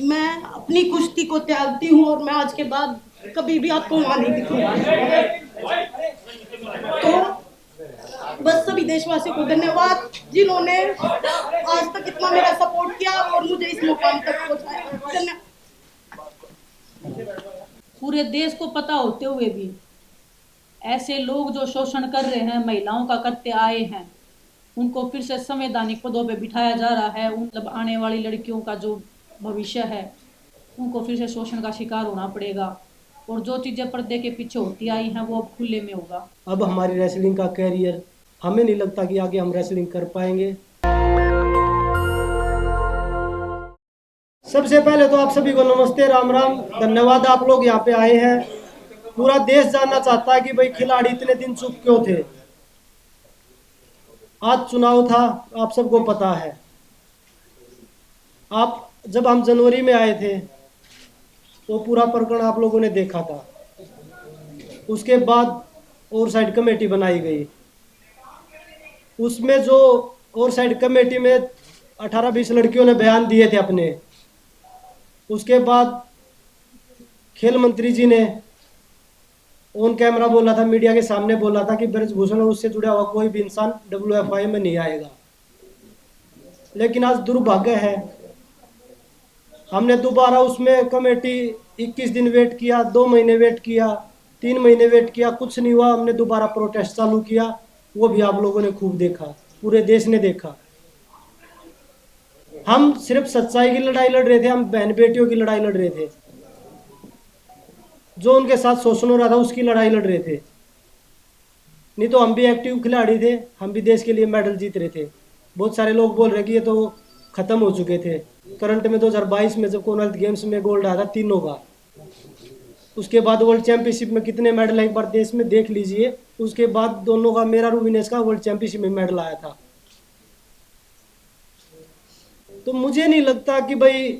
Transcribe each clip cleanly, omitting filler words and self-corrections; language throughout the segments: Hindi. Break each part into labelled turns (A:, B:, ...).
A: मैं अपनी कुश्ती को त्यागती हूँ और मैं आज के बाद कभी भी आपको वहां नहीं दिखूंगा। तो बस सभी देशवासियों को धन्यवाद जिन्होंने आज तक इतना मेरा सपोर्ट किया और मुझे इस मुकाम तक पहुंचाया। धन्यवाद।
B: पूरे देश को पता होते हुए भी ऐसे लोग जो शोषण कर रहे हैं, महिलाओं का करते आए हैं, उनको फिर से संवैधानिक पदों पे बिठाया जा रहा है। उन मतलब आने वाली लड़कियों का जो भविष्य है, उनको फिर से शोषण का शिकार होना पड़ेगा। और जो चीजें पर्दे के पीछे होती आई हैं वो अब खुले में होगा।
C: अब हमारी रेसलिंग का कैरियर, हमें नहीं लगता कि आगे हम रेसलिंग कर पाएंगे। सबसे पहले तो आप सभी को नमस्ते, राम राम, धन्यवाद आप लोग यहाँ पे आए हैं। पूरा देश जानना चाहता है कि भाई खिलाड़ी इतने दिन चुप क्यों थे। आज चुनाव था, आप सबको पता है। आप जब हम जनवरी में आए थे तो पूरा प्रकरण आप लोगों ने देखा था। उसके बाद और साइड कमेटी बनाई गई। उसमें जो और साइड कमेटी में 18-20 लड़कियों ने बयान दिए थे अपने। उसके बाद खेल मंत्री जी ने ऑन कैमरा बोला था, मीडिया के सामने बोला था कि ब्रजभूषण और उससे जुड़ा हुआ कोई भी इंसान WFI में नहीं आएगा। लेकिन आज दुर्भाग्य है, हमने दोबारा उसमें कमेटी 21 दिन वेट किया, 2 महीने वेट किया, 3 महीने वेट किया, कुछ नहीं हुआ। हमने दोबारा प्रोटेस्ट चालू किया, वो भी आप लोगों ने खूब देखा, पूरे देश ने देखा। हम सिर्फ सच्चाई की लड़ाई लड़ रहे थे, हम बहन बेटियों की लड़ाई लड़ रहे थे। जो उनके साथ शोषण हो रहा था उसकी लड़ाई लड़ रहे थे। नहीं तो हम भी एक्टिव खिलाड़ी थे, हम भी देश के लिए मेडल जीत रहे थे। बहुत सारे लोग बोल रहे कि ये तो खत्म हो चुके थे। करंट में 2022 में जब कॉमनवेल्थ गेम्स में गोल्ड आया था तीनों का, उसके बाद वर्ल्ड चैंपियनशिप में कितने मेडल एक बार देश में देख लीजिए। उसके बाद दोनों का, मेरा रूविनेश का वर्ल्ड चैंपियनशिप में मेडल आया था। तो मुझे नहीं लगता कि भाई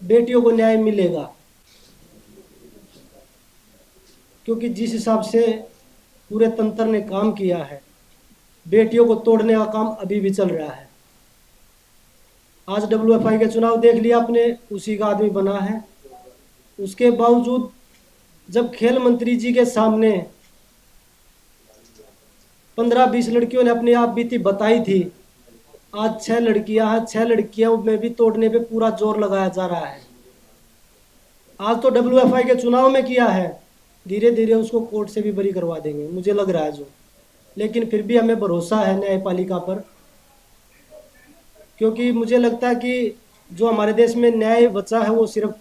C: बेटियों को न्याय मिलेगा, क्योंकि जिस हिसाब से पूरे तंत्र ने काम किया है, बेटियों को तोड़ने का काम अभी भी चल रहा है। आज WFI के चुनाव देख लिया आपने, उसी का आदमी बना है। उसके बावजूद जब खेल मंत्री जी के सामने 15-20 लड़कियों ने अपनी आप बीती बताई थी, आज 6 लड़कियां हैं, 6 लड़कियों में भी तोड़ने पे पूरा जोर लगाया जा रहा है। आज तो WFI के चुनाव में किया है, धीरे धीरे उसको कोर्ट से भी बरी करवा देंगे, मुझे लग रहा है जो। लेकिन फिर भी हमें भरोसा है न्यायपालिका पर, क्योंकि मुझे लगता है कि जो हमारे देश में न्याय बचा है वो सिर्फ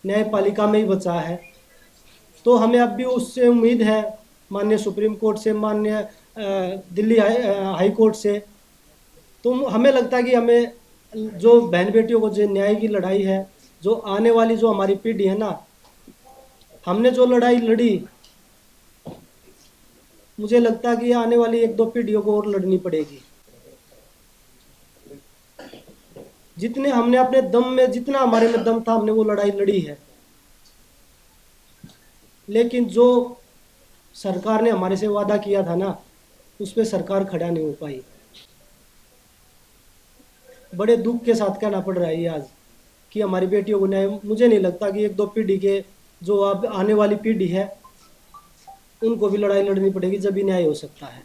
C: न्यायपालिका में ही बचा है। तो हमें अब भी उससे उम्मीद है, माननीय सुप्रीम कोर्ट से, माननीय दिल्ली हाई कोर्ट से। तो हमें लगता है कि हमें जो बहन बेटियों को जो न्याय की लड़ाई है, जो आने वाली जो हमारी पीढ़ी है ना, हमने जो लड़ाई लड़ी, मुझे लगता है कि आने वाली 1-2 पीढ़ियों को और लड़नी पड़ेगी। जितने हमने अपने दम में, जितना हमारे में दम था, हमने वो लड़ाई लड़ी है। लेकिन जो सरकार ने हमारे से वादा किया था ना, उस पर सरकार खड़ा नहीं हो पाई। बड़े दुख के साथ कहना पड़ रहा है ये आज कि हमारी बेटियों को न्याय, मुझे नहीं लगता कि 1-2 पीढ़ी के जो अब आने वाली पीढ़ी है उनको भी लड़ाई लड़नी पड़ेगी, जब भी न्याय हो सकता है।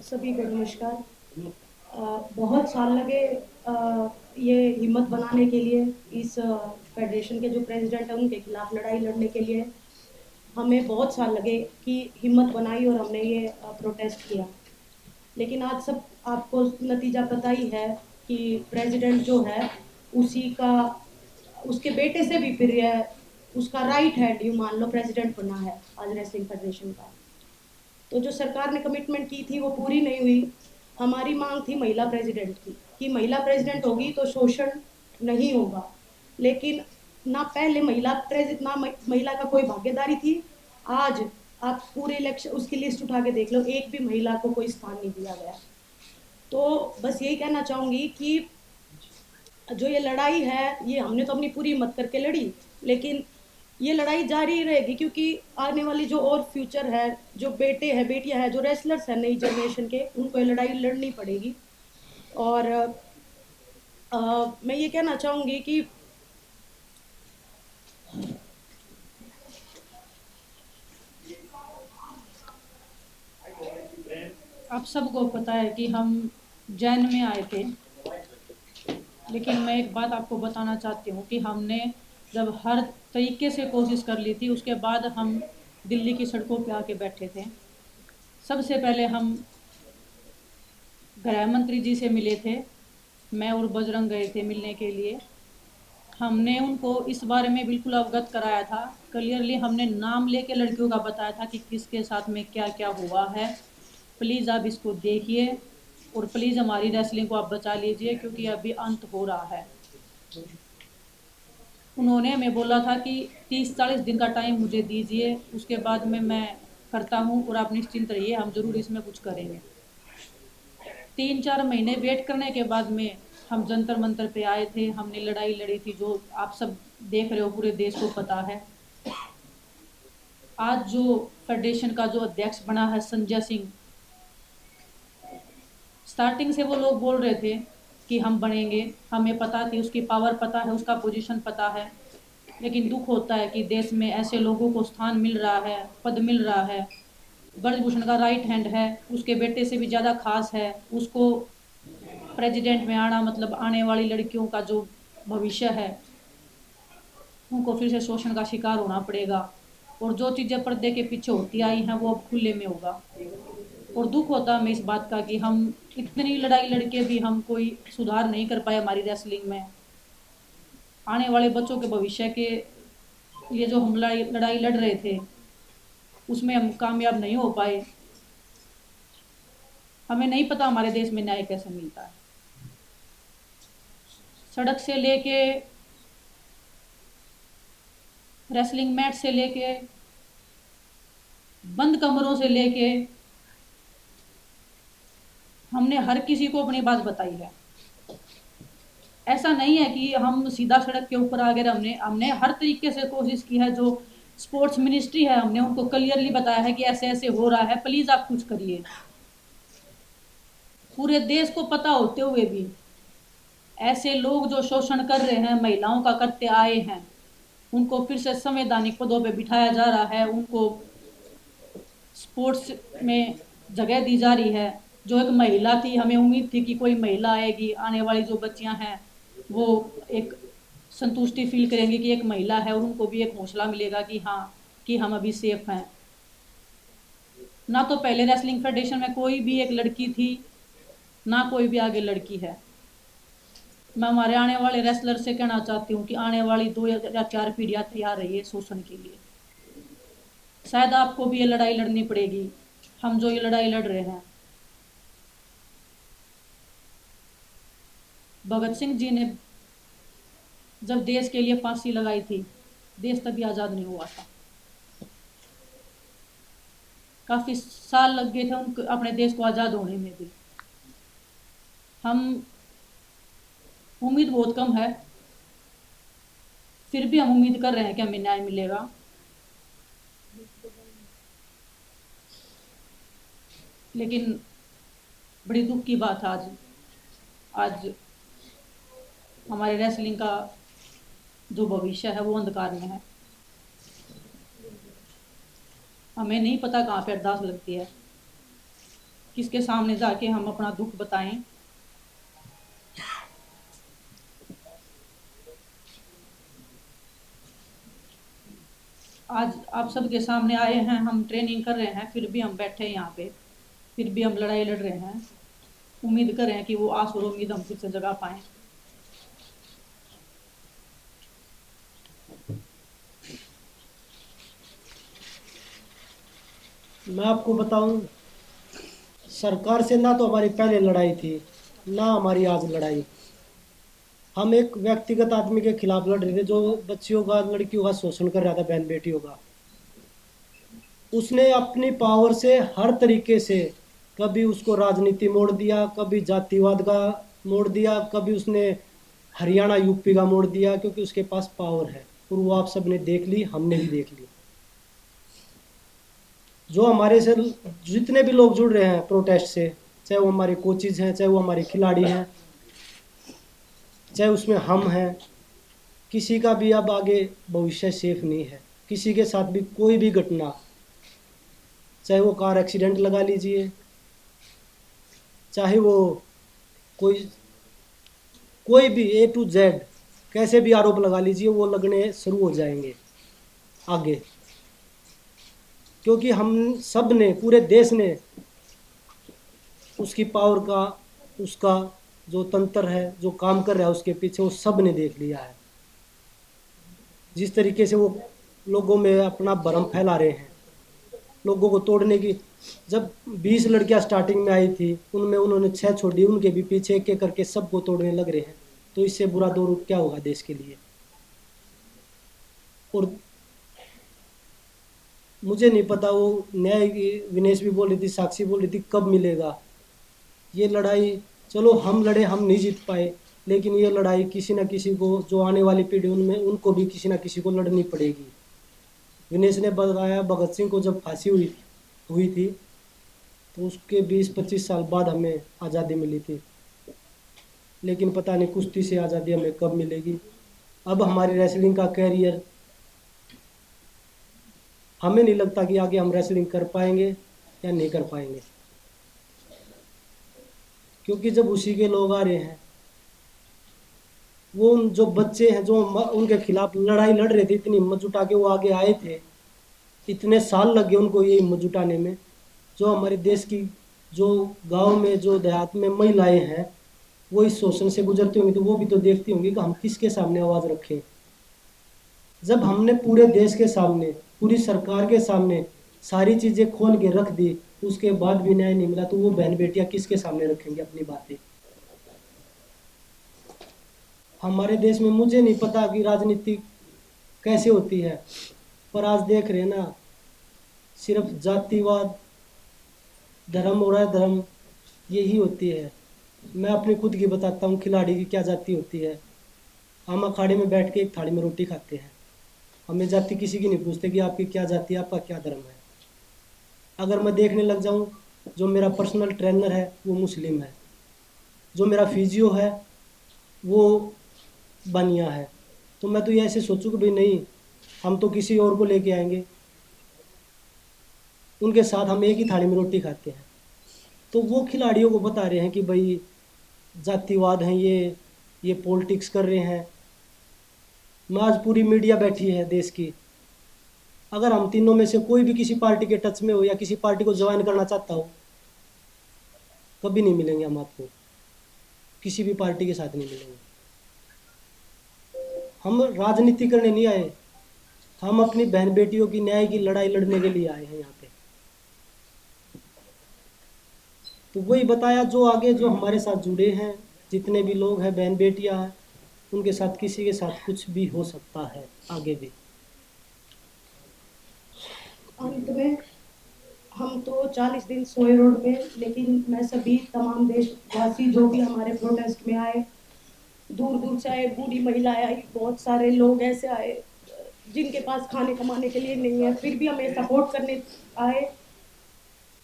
A: सभी को नमस्कार। बहुत साल लगे ये हिम्मत बनाने के लिए, इस फेडरेशन के जो प्रेसिडेंट हैं उनके खिलाफ लड़ाई लड़ने के लिए हमें बहुत साल लगे कि हिम्मत बनाई और हमने ये प्रोटेस्ट किया। लेकिन आज सब आपको नतीजा पता ही है कि प्रेसिडेंट जो है उसी का, उसके बेटे से भी फिर है, उसका राइट हैंड यूँ मान लो प्रेसिडेंट बना है आज रेसलिंग फेडरेशन का। तो जो सरकार ने कमिटमेंट की थी वो पूरी नहीं हुई। हमारी मांग थी महिला प्रेसिडेंट की, कि महिला प्रेसिडेंट होगी तो शोषण नहीं होगा। लेकिन ना पहले ना महिला का कोई भागीदारी थी। आज आप पूरे इलेक्शन उसकी लिस्ट उठा के देख लो, एक भी महिला को कोई स्थान नहीं दिया गया। तो बस यही कहना चाहूँगी कि जो ये लड़ाई है, ये हमने तो अपनी पूरी हिम्मत करके लड़ी, लेकिन ये लड़ाई जारी रहेगी, क्योंकि आने वाली जो और फ्यूचर है, जो बेटे हैं बेटियां हैं, जो रेसलर्स हैं नई जनरेशन के, उनको ये लड़ाई लड़नी पड़ेगी। और मैं ये कहना चाहूँगी कि
B: आप सबको पता है कि हम जैन में आए थे, लेकिन मैं एक बात आपको बताना चाहती हूँ कि हमने जब हर तरीके से कोशिश कर ली थी, उसके बाद हम दिल्ली की सड़कों पे आके बैठे थे। सबसे पहले हम गृह मंत्री जी से मिले थे, मैं और बजरंग गए थे मिलने के लिए। हमने उनको इस बारे में बिल्कुल अवगत कराया था, क्लियरली हमने नाम लेके लड़कियों का बताया था कि किसके साथ में क्या क्या हुआ है। प्लीज़ आप इसको देखिए और प्लीज़ हमारी रेसलिंग को आप बचा लीजिए, क्योंकि अभी अंत हो रहा है। उन्होंने हमें बोला था कि 30-40 दिन का टाइम मुझे दीजिए, उसके बाद में मैं करता हूँ और आप निश्चिंत रहिए, हम ज़रूर इसमें कुछ करेंगे। 3-4 महीने वेट करने के बाद में हम जंतर मंतर पे आए थे, हमने लड़ाई लड़ी थी, जो आप सब देख रहे हो, पूरे देश को पता है। आज जो फेडरेशन का जो अध्यक्ष बना है संजय सिंह, स्टार्टिंग से वो लोग बोल रहे थे कि हम बनेंगे, हमें पता थी, उसकी पावर पता है, उसका पोजीशन पता है, लेकिन दुख होता है कि देश में ऐसे लोगों को स्थान मिल रहा है, पद मिल रहा है। ब्रजभूषण का राइट हैंड है, उसके बेटे से भी ज़्यादा खास है, उसको प्रेसिडेंट में आना मतलब आने वाली लड़कियों का जो भविष्य है, उनको फिर से शोषण का शिकार होना पड़ेगा, और जो चीज़ें पर्दे के पीछे होती आई हैं वो अब खुले में होगा। और दुख होता हमें इस बात का कि हम इतनी लड़ाई लड़के भी हम कोई सुधार नहीं कर पाए हमारी रेसलिंग में। आने वाले बच्चों के भविष्य के लिए जो हम लड़ाई लड़ रहे थे, उसमें हम कामयाब नहीं हो पाए। हमें नहीं पता हमारे देश में न्याय कैसे मिलता है। सड़क से लेके रेसलिंग मैट से लेके बंद कमरों से लेके हमने हर किसी को अपनी बात बताई है। ऐसा नहीं है कि हम सीधा सड़क के ऊपर आ गए, हमने हमने हर तरीके से कोशिश की है। जो स्पोर्ट्स मिनिस्ट्री है, हमने उनको क्लियरली बताया है कि ऐसे ऐसे हो रहा है, प्लीज आप कुछ करिए। पूरे देश को पता होते हुए भी ऐसे लोग जो शोषण कर रहे हैं, महिलाओं का करते आए हैं, उनको फिर से संवैधानिक पदों पे बिठाया जा रहा है, उनको स्पोर्ट्स में जगह दी जा रही है। जो एक महिला थी, हमें उम्मीद थी कि कोई महिला आएगी, आने वाली जो बच्चियां हैं वो एक संतुष्टि फील करेंगी कि एक महिला है, और उनको भी एक हौसला मिलेगा कि हाँ, कि हम अभी सेफ हैं। ना तो पहले रेसलिंग फेडरेशन में कोई भी एक लड़की थी, ना कोई भी आगे लड़की है। मैं हमारे आने वाले रेसलर से कहना चाहती हूँ कि आने वाली 2 या 4 पीढ़ियाँ तैयार रहिए शोषण के लिए। शायद आपको भी ये लड़ाई लड़नी पड़ेगी, हम जो ये लड़ाई लड़ रहे हैं। भगत सिंह जी ने जब देश के लिए फांसी लगाई थी, देश तभी आज़ाद नहीं हुआ था। काफ़ी साल लग गए थे उनको अपने देश को आज़ाद होने में भी। हम उम्मीद बहुत कम है, फिर भी हम उम्मीद कर रहे हैं कि हमें न्याय मिलेगा। लेकिन बड़ी दुख की बात है, आज हमारे रेसलिंग का जो भविष्य है वो अंधकार में है। हमें नहीं पता कहाँ पे अरदास लगती है, किसके सामने जाके हम अपना दुख बताएं। आज आप सबके सामने आए हैं, हम ट्रेनिंग कर रहे हैं, फिर भी हम बैठे हैं यहाँ पे, फिर भी हम लड़ाई लड़ रहे हैं। उम्मीद कर रहे हैं कि वो आस और उम्मीद हम फिर से जगा पाएं।
C: मैं आपको बताऊं, सरकार से ना तो हमारी पहले लड़ाई थी, ना हमारी आज लड़ाई। हम एक व्यक्तिगत आदमी के खिलाफ लड़ रहे थे जो बच्चियों का, लड़कियों का शोषण कर रहा था, बहन बेटियों का। उसने अपनी पावर से हर तरीके से, कभी उसको राजनीति मोड़ दिया, कभी जातिवाद का मोड़ दिया, कभी उसने हरियाणा यूपी का मोड़ दिया, क्योंकि उसके पास पावर है। और वो आप सब ने देख ली, हमने भी देख ली। जो हमारे से जितने भी लोग जुड़ रहे हैं प्रोटेस्ट से, चाहे वो हमारे कोचेज हैं, चाहे वो हमारे खिलाड़ी हैं, चाहे उसमें हम हैं, किसी का भी अब आगे भविष्य सेफ नहीं है। किसी के साथ भी कोई भी घटना, चाहे वो कार एक्सीडेंट लगा लीजिए, चाहे वो कोई भी A to Z कैसे भी आरोप लगा लीजिए, वो लगने शुरू हो जाएंगे आगे। क्योंकि हम सब ने, पूरे देश ने उसकी पावर का, उसका जो तंत्र है, जो काम कर रहा है उसके पीछे, वो सब ने देख लिया है। जिस तरीके से वो लोगों में अपना भ्रम फैला रहे हैं, लोगों को तोड़ने की। जब 20 लड़कियां स्टार्टिंग में आई थी, उनमें उन्होंने 6 छोड़ी, उनके भी पीछे एक एक करके सबको तोड़ने लग रहे हैं। तो इससे बुरा दौर क्या होगा देश के लिए। और मुझे नहीं पता, वो न्याय विनेश भी बोल रही थी, साक्षी बोल रही थी, कब मिलेगा ये लड़ाई। चलो हम लड़े, हम नहीं जीत पाए, लेकिन ये लड़ाई किसी न किसी को, जो आने वाली पीढ़ी उनमें, उनको भी किसी न किसी को लड़नी पड़ेगी। विनेश ने बताया, भगत सिंह को जब फांसी हुई थी तो उसके 20-25 साल बाद हमें आज़ादी मिली थी, लेकिन पता नहीं कुश्ती से आज़ादी हमें कब मिलेगी। अब हमारी रेसलिंग का कैरियर, हमें नहीं लगता कि आगे हम रेसलिंग कर पाएंगे या नहीं कर पाएंगे, क्योंकि जब उसी के लोग आ रहे हैं, वो जो बच्चे हैं जो उनके खिलाफ लड़ाई लड़ रहे थे, इतनी हिम्मत जुटा के वो आगे आए थे, इतने साल लगे उनको ये हिम्मत जुटाने में। जो हमारे देश की, जो गांव में, जो देहात में महिलाएं हैं, वो इस शोषण से गुजरती होंगी, तो वो भी तो देखती होंगी कि हम किसके सामने आवाज़ रखें। जब हमने पूरे देश के सामने, पूरी सरकार के सामने सारी चीज़ें खोल के रख दी, उसके बाद भी न्याय नहीं मिला, तो वो बहन बेटियां किसके सामने रखेंगे अपनी बातें। हमारे देश में मुझे नहीं पता कि राजनीति कैसे होती है, पर आज देख रहे हैं ना, सिर्फ जातिवाद, धर्म और अधर्म, यही होती है। मैं अपनी खुद की बताता हूँ, खिलाड़ी की क्या जाति होती है। हम अखाड़े में बैठ के एक थाली में रोटी खाते हैं, हमें जाति किसी की नहीं पूछते कि आपकी क्या जाति है, आपका क्या धर्म है। अगर मैं देखने लग जाऊँ, जो मेरा पर्सनल ट्रेनर है वो मुस्लिम है, जो मेरा फिजियो है वो बनिया है, तो मैं तो ये ऐसे सोचूँ कि भाई नहीं, हम तो किसी और को लेके आएंगे, उनके साथ हम एक ही थाली में रोटी खाते हैं। तो वो खिलाड़ियों को बता रहे हैं कि भाई जातिवाद है, ये पॉलिटिक्स कर रहे हैं। मैं आज पूरी मीडिया बैठी है देश की, अगर हम तीनों में से कोई भी किसी पार्टी के टच में हो या किसी पार्टी को ज्वाइन करना चाहता हो, कभी नहीं मिलेंगे हम आपको, किसी भी पार्टी के साथ नहीं मिलेंगे। हम राजनीति करने नहीं आए, हम अपनी बहन बेटियों की न्याय की लड़ाई लड़ने के लिए आए हैं यहाँ पे। तो वही बताया, जो आगे जो हमारे साथ जुड़े हैं, जितने भी लोग हैं, बहन बेटियां हैं, उनके साथ किसी के साथ कुछ भी हो सकता है आगे भी।
A: अंत में हम तो 40 दिन सोए रोड पे, लेकिन मैं सभी तमाम देशवासी जो भी हमारे प्रोटेस्ट में आए, दूर दूर से आए, बूढ़ी महिलाएं आई, बहुत सारे लोग ऐसे आए जिनके पास खाने कमाने के लिए नहीं है, फिर भी हमें सपोर्ट करने आए।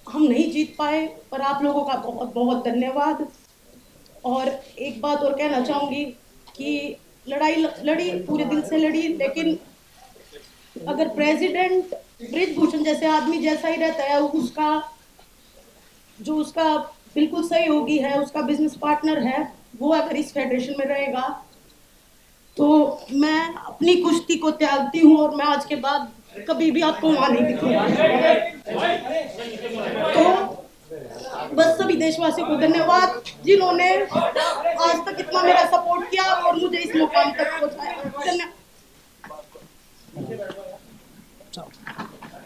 A: हम नहीं जीत पाए, पर आप लोगों का बहुत बहुत धन्यवाद। और एक बात और कहना चाहूँगी कि लड़ाई लड़ी, पूरे दिल से लड़ी, लेकिन अगर प्रेसिडेंट बृजभूषण जैसे आदमी जैसा ही रहता है, उसका बिल्कुल सहयोगी है, उसका बिजनेस पार्टनर है, वो अगर इस फेडरेशन में रहेगा, तो मैं अपनी कुश्ती को त्यागती हूँ और मैं आज के बाद कभी भी आपको वहां नहीं दिखूंगा। तो बस सभी देशवासियों को धन्यवाद जिन्होंने आज तक इतना मेरा सपोर्ट किया और मुझे इस मुकाम तक पहुंचाया। धन्यवाद।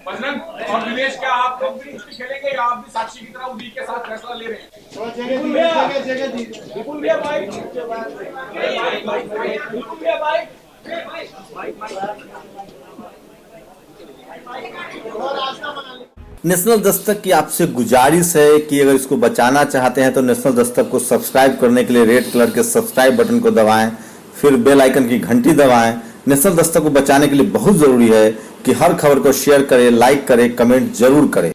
D: बजरंग और विनेश, क्या आप कंपनी कुश्ती खेलेंगे या आप भी साक्षी की तरह उन्हीं के साथ फैसला ले रहे हैं? बिल्कुल भैया भाई, बिल्कुल भैया भाई।
E: नेशनल दस्तक की आपसे गुजारिश है कि अगर इसको बचाना चाहते हैं तो नेशनल दस्तक को सब्सक्राइब करने के लिए रेड कलर के सब्सक्राइब बटन को दबाएं, फिर बेल आइकन की घंटी दबाएं। नेशनल दस्तक को बचाने के लिए बहुत ज़रूरी है कि हर खबर को शेयर करें, लाइक करें, कमेंट जरूर करें।